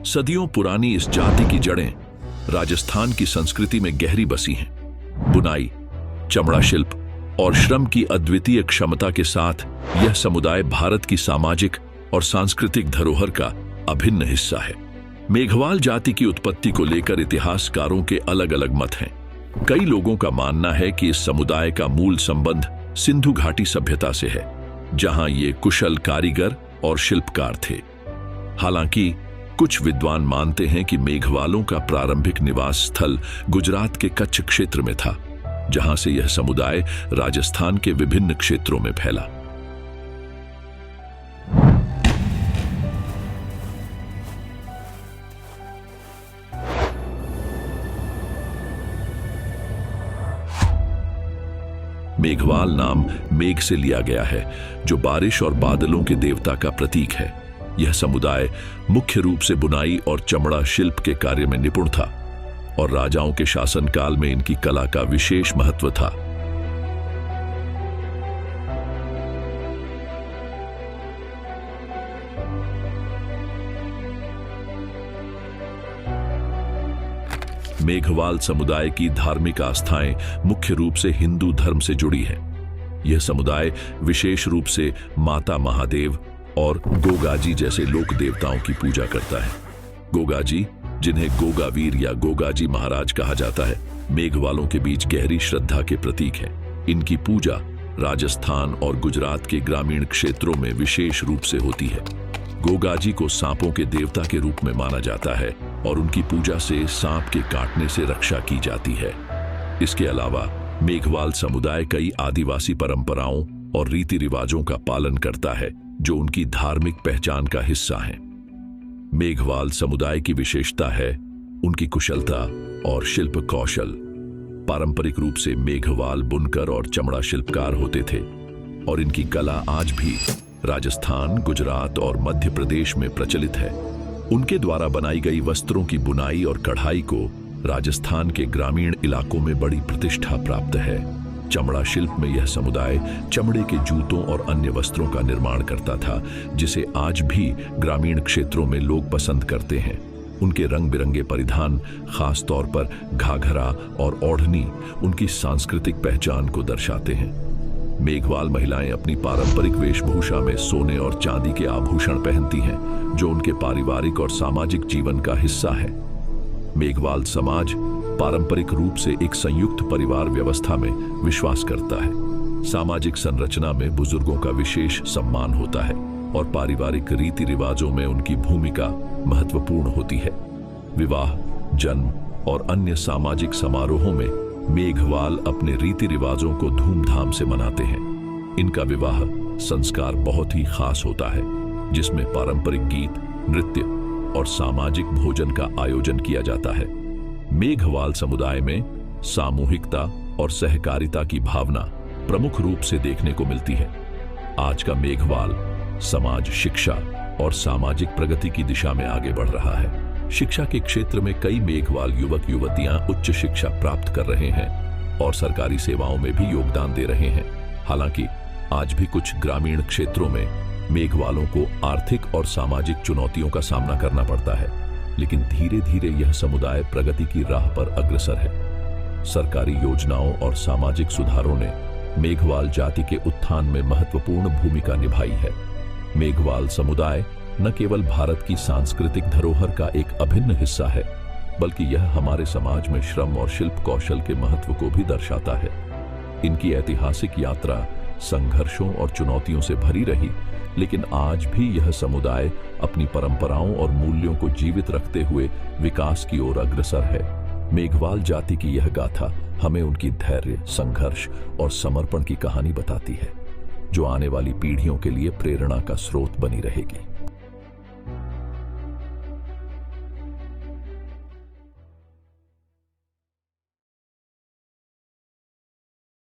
सदियों पुरानी इस जाति की जड़ें राजस्थान की संस्कृति में गहरी बसी हैं। बुनाई, चमड़ा शिल्प और श्रम की अद्वितीय क्षमता के साथ यह समुदाय भारत की सामाजिक और सांस्कृतिक धरोहर का अभिन्न हिस्सा है। मेघवाल जाति की उत्पत्ति को लेकर इतिहासकारों के अलग अलग मत हैं। कई लोगों का मानना है कि इस समुदाय का मूल संबंध सिंधु घाटी सभ्यता से है, जहां ये कुशल कारीगर और शिल्पकार थे। हालांकि कुछ विद्वान मानते हैं कि मेघवालों का प्रारंभिक निवास स्थल गुजरात के कच्छ क्षेत्र में था, जहां से यह समुदाय राजस्थान के विभिन्न क्षेत्रों में फैला। मेघवाल नाम मेघ से लिया गया है, जो बारिश और बादलों के देवता का प्रतीक है। यह समुदाय मुख्य रूप से बुनाई और चमड़ा शिल्प के कार्य में निपुण था और राजाओं के शासनकाल में इनकी कला का विशेष महत्व था। मेघवाल समुदाय की धार्मिक आस्थाएं मुख्य रूप से हिंदू धर्म से जुड़ी हैं। यह समुदाय विशेष रूप से माता महादेव और गोगाजी जैसे लोक देवताओं की पूजा करता है। गोगाजी, जिन्हें गोगावीर या गोगाजी महाराज कहा जाता है, मेघवालों के बीच गहरी श्रद्धा के प्रतीक हैं। इनकी पूजा राजस्थान और गुजरात के ग्रामीण क्षेत्रों में विशेष रूप से होती है। गोगाजी को सांपों के देवता के रूप में माना जाता है और उनकी पूजा से सांप के काटने से रक्षा की जाती है। इसके अलावा मेघवाल समुदाय कई आदिवासी परंपराओं और रीति रिवाजों का पालन करता है, जो उनकी धार्मिक पहचान का हिस्सा हैं। मेघवाल समुदाय की विशेषता है उनकी कुशलता और शिल्प कौशल। पारंपरिक रूप से मेघवाल बुनकर और चमड़ा शिल्पकार होते थे और इनकी कला आज भी राजस्थान, गुजरात और मध्य प्रदेश में प्रचलित है। उनके द्वारा बनाई गई वस्त्रों की बुनाई और कढ़ाई को राजस्थान के ग्रामीण इलाकों में बड़ी प्रतिष्ठा प्राप्त है। चमड़ा शिल्प में यह समुदाय चमड़े के जूतों और अन्य वस्त्रों का निर्माण करता था, जिसे आज भी ग्रामीण क्षेत्रों में लोग पसंद करते हैं। उनके रंग बिरंगे परिधान, खास तौर पर घाघरा और ओढ़नी, उनकी सांस्कृतिक पहचान को दर्शाते हैं। मेघवाल महिलाएं अपनी पारंपरिक वेशभूषा में सोने और चांदी के आभूषण पहनती हैं, जो उनके पारिवारिक और सामाजिक जीवन का हिस्सा है। मेघवाल समाज पारंपरिक रूप से एक संयुक्त परिवार व्यवस्था में विश्वास करता है। सामाजिक संरचना में बुजुर्गों का विशेष सम्मान होता है और पारिवारिक रीति रिवाजों में उनकी भूमिका महत्वपूर्ण होती है। विवाह, जन्म और अन्य सामाजिक समारोहों में मेघवाल अपने रीति रिवाजों को धूमधाम से मनाते हैं। इनका विवाह संस्कार बहुत ही खास होता है, जिसमें पारंपरिक गीत, नृत्य और सामाजिक भोजन का आयोजन किया जाता है। मेघवाल समुदाय में सामूहिकता और सहकारिता की भावना प्रमुख रूप से देखने को मिलती है। आज का मेघवाल समाज शिक्षा और सामाजिक प्रगति की दिशा में आगे बढ़ रहा है। शिक्षा के क्षेत्र में कई मेघवाल युवक युवतियां उच्च शिक्षा प्राप्त कर रहे हैं और सरकारी सेवाओं में भी योगदान दे रहे हैं। हालांकि आज भी कुछ ग्रामीण क्षेत्रों में मेघवालों को आर्थिक और सामाजिक चुनौतियों का सामना करना पड़ता है, लेकिन धीरे धीरे यह समुदाय प्रगति की राह पर अग्रसर है। सरकारी योजनाओं और सामाजिक सुधारों ने मेघवाल जाति के उत्थान में महत्वपूर्ण भूमिका निभाई है। मेघवाल समुदाय न केवल भारत की सांस्कृतिक धरोहर का एक अभिन्न हिस्सा है, बल्कि यह हमारे समाज में श्रम और शिल्प कौशल के महत्व को भी दर्शाता है। इनकी ऐतिहासिक यात्रा संघर्षों और चुनौतियों से भरी रही, लेकिन आज भी यह समुदाय अपनी परंपराओं और मूल्यों को जीवित रखते हुए विकास की ओर अग्रसर है। मेघवाल जाति की यह गाथा हमें उनकी धैर्य, संघर्ष और समर्पण की कहानी बताती है, जो आने वाली पीढ़ियों के लिए प्रेरणा का स्रोत बनी रहेगी।